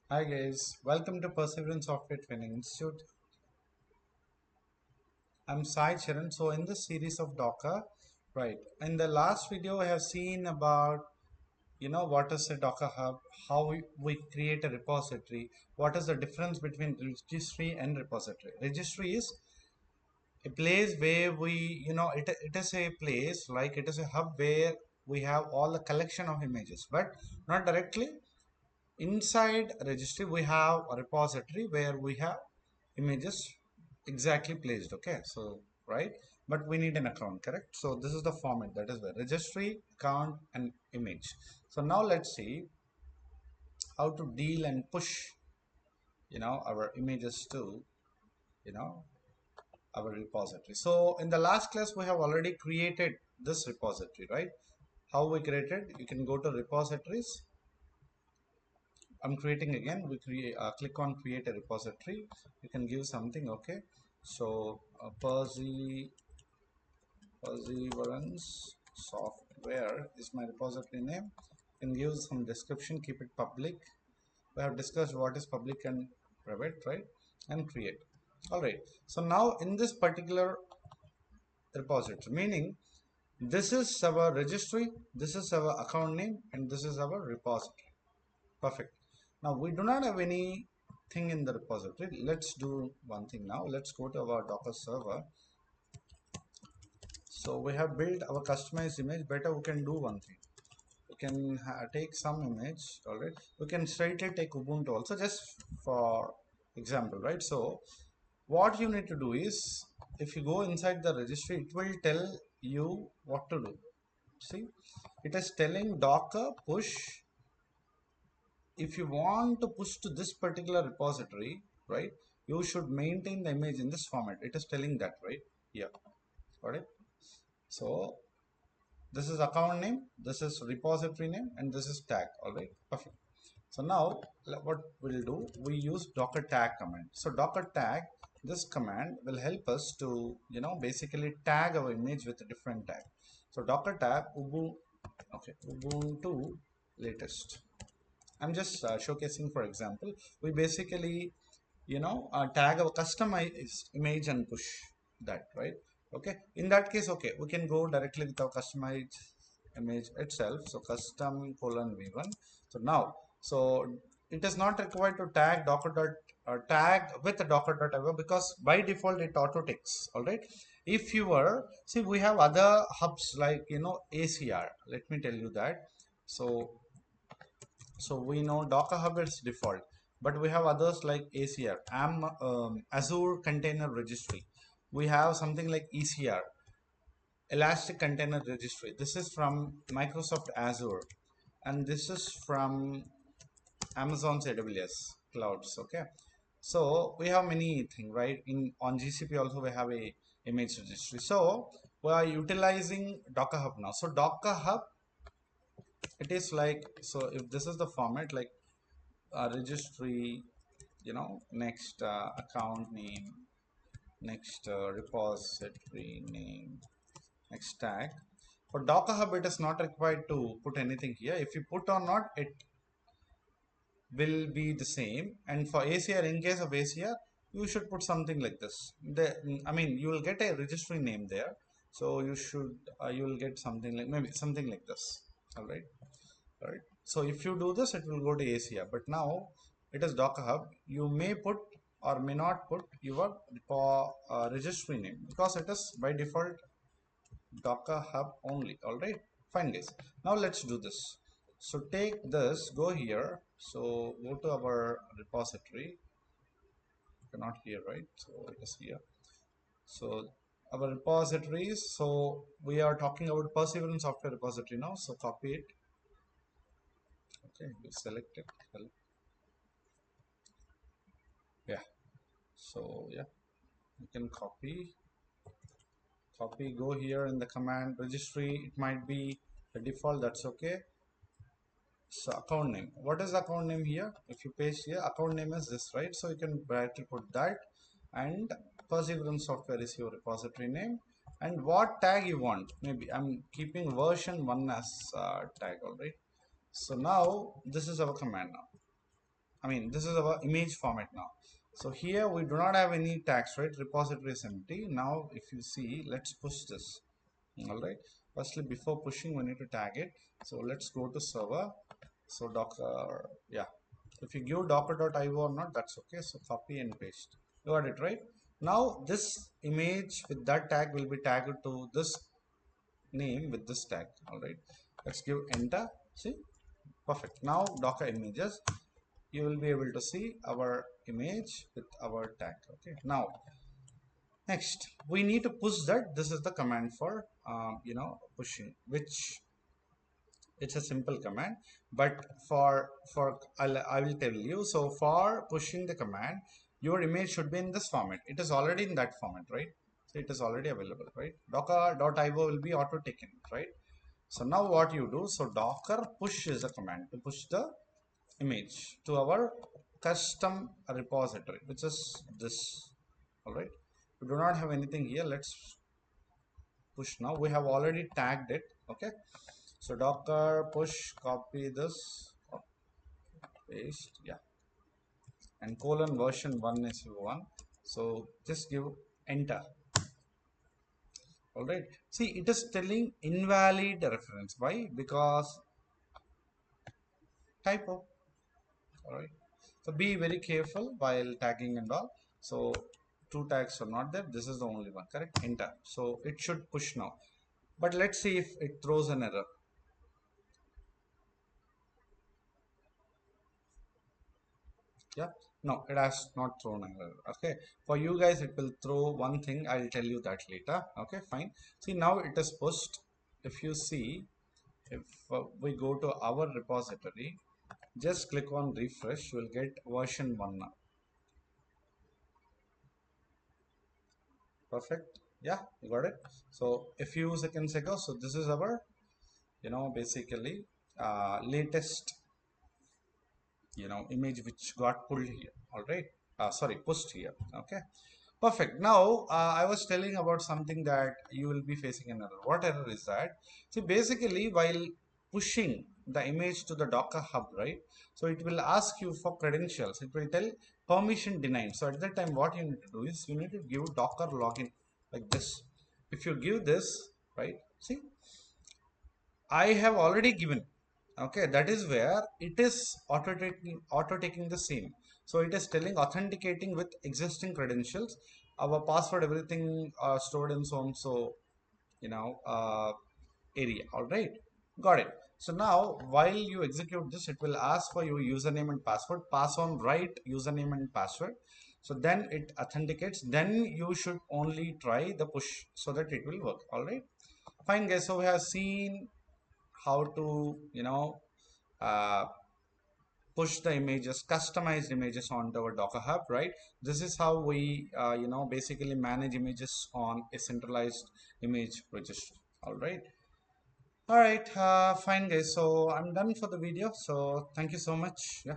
Hi guys, welcome to Perseverance Software Training Institute. I'm Sai Charan. So in this series of Docker, right, in the last video I have seen about what is a Docker Hub, how we create a repository, what is the difference between registry and repository. Registry is a place where it is a place like it is a hub where we have all the collection of images, but not directly inside registry. We have a repository where we have images exactly placed. Okay, so right, but we need an account, correct? So this is the format, that is the registry, account and image. So now let's see how to deal and push our images to you know our repository. So in the last class we have already created this repository, right? How we created, you can go to repositories. I'm creating again. We create, click on create a repository. You can give something, okay? So Perseverance software is my repository name. You can give some description, keep it public. We have discussed what is public and private, right? And create. All right. So now in this particular repository, meaning this is our registry, this is our account name, and this is our repository. Perfect. Now we do not have anything in the repository. Let's do one thing now. Let's go to our Docker server. So we have built our customized image. Better we can do one thing. We can take some image. All right. We can straightly take Ubuntu also, just for example, right? So what you need to do is, if you go inside the registry, it will tell you what to do. See, it is telling Docker push. If you want to push to this particular repository, right, you should maintain the image in this format. It is telling that, right? Yeah, got it. So this is account name, this is repository name, and this is tag. All right, perfect. So now what we'll do, we use docker tag command. So docker tag, this command will help us to basically tag our image with a different tag. So docker tag Ubuntu latest. I'm just showcasing for example. We basically, tag our customized image and push that, right? Okay. In that case, okay, we can go directly with our customized image itself. So custom colon v1. So now, so it is not required to tag docker dot tag with the docker.ever, because by default it auto takes. All right. If you were, see, we have other hubs like ACR. Let me tell you that. So we know Docker Hub is default, but we have others like ACR, Azure Container Registry. We have something like ECR, Elastic Container Registry. This is from Microsoft Azure, and this is from Amazon's AWS clouds. Okay, so we have many things, right? In on GCP also we have a image registry. So we are utilizing Docker Hub now. So Docker Hub, it is like, so if this is the format, like registry, next account name, next repository name, next tag. For Docker Hub, it is not required to put anything here. If you put or not, it will be the same. And for ACR, in case of ACR, you should put something like this. I mean, you will get a registry name there. So you will get something like, maybe something like this. All right. All right. So if you do this, it will go to ACR. But now it is Docker Hub. You may put or may not put your registry name, because it is by default Docker Hub only. All right. Fine, guys. Now let's do this. So take this, go here. So go to our repository. Not here, right? So it is here. So our repositories. So we are talking about Perseverance software repository now. So copy it. Okay, you select it. Yeah. So yeah, you can copy, go here in the command registry. It might be the default, that's okay. So account name, what is the account name here? If you paste here, account name is this, right? So you can directly put that, and Perseverance software is your repository name, and what tag you want. Maybe I'm keeping version 1 as tag. All right. So now this is our command now. I mean, this is our image format now. So here we do not have any tags, right? Repository is empty. Now, if you see, let's push this. All right. Firstly, before pushing, we need to tag it. So let's go to server. So Docker, yeah. If you give docker.io or not, that's okay. So copy and paste. You got it, right? Now this image with that tag will be tagged to this name with this tag. All right. Let's give enter. See, perfect. Now Docker images, you will be able to see our image with our tag. Okay. Now next we need to push that. This is the command for pushing, which it's a simple command, but I will tell you. So for pushing the command, your image should be in this format. It is already in that format, right? So it is already available, right? Docker.io will be auto taken, right? So now what you do, so docker push is a command to push the image to our custom repository, which is this. All right, we do not have anything here. Let's push now. We have already tagged it. Okay, so docker push, copy this, paste, yeah, and colon version 1 is 1. So just give enter. All right, see, it is telling invalid reference. Why? Because typo. All right, so be very careful while tagging and all. So two tags are not there, this is the only one, correct? Enter. So it should push now, but let's see if it throws an error. Yeah, no, it has not thrown an error. Okay, for you guys it will throw one thing, I'll tell you that later. Okay, fine. See, now it is pushed. If you see, if we go to our repository, just click on refresh, you will get version 1 now. Perfect. Yeah, you got it. So a few seconds ago, so this is our basically latest image which got pulled here. All right, sorry, pushed here. Okay, perfect. Now I was telling about something that you will be facing an error. What error is that? See, basically while pushing the image to the Docker hub, right? So it will ask you for credentials. It will tell permission denied. So at that time, what you need to do is you need to give Docker login like this. If you give this, right, see, I have already given. Okay, that is where it is auto taking the same. So it is telling authenticating with existing credentials, our password, everything stored in so and so you know uh, area. All right, got it. So now while you execute this, it will ask for your username and password. Pass on right username and password. So then it authenticates. Then you should only try the push so that it will work. All right, fine guys. So we have seen how to uh, push the images, customized images onto our Docker Hub, right? This is how we basically manage images on a centralized image registry. All right, fine guys, so I'm done for the video, so thank you so much. Yeah.